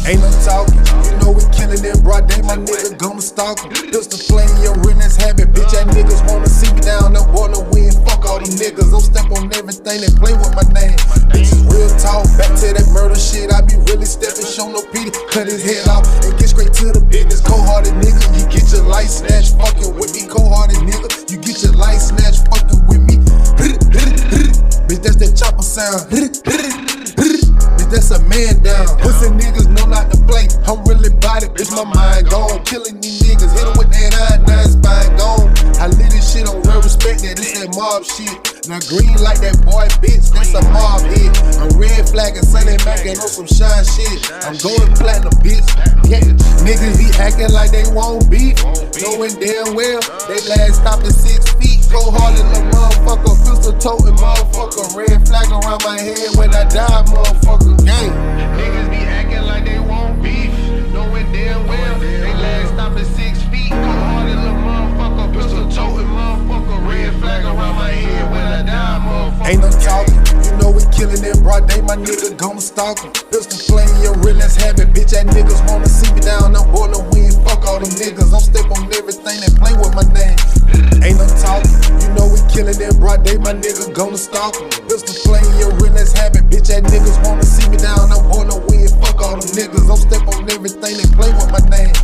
Ain't no talking, you know we killing it broad day, my nigga gonna stalk him. Pistol playing your realness habit, bitch, that niggas wanna see me down, no boy, no win, fuck all them niggas. Don't step on everything that play with my name. Bitches real talk, back to that murder shit, I be really stepping, show no pity, cut his head off and get straight to the business. Cold-hearted nigga, you get your life snatched, fucking with me. Cold-hearted nigga, you get your life snatched, fucking with me. Bitch, that's that chopper sound. Bitch, that's a man down. Pussy niggas know not to play. I'm really body, bitch, my mind gone. Killing these niggas, hit 'em with that iron, now it's spine gone. I live this shit on real respect, that this that mob shit. Now green like that boy, bitch, that's a mob hit. I'm red flagging, Sunday macking on some shine shit. I'm golden platinum, bitch. Yeah. Niggas be acting like they won't beef, knowing damn well they last stop at 6 feet. Go hard in the motherfucker, pistol toting motherfucker. Red flag around my head when I die, motherfucker. Gang. Niggas be acting like they won't beef, knowing damn well they last stop at 6 feet. Go hard in the motherfucker, pistol toting motherfucker. Red flag around my head when I die, motherfucker. Ain't no talking, you know we killing it broad day, my nigga gonna stalk him. Pistol playing your realness habit, bitch, that niggas wanna see me down, no boy, no win, fuck all them niggas. I'm step on everything that play with my name. Ain't no talking, you know we killing it broad day, my nigga gonna stalk him. Pistol playing your realness habit, bitch, that niggas wanna see me down, no boy, no win, fuck all them niggas. I'm step on everything that play with my name.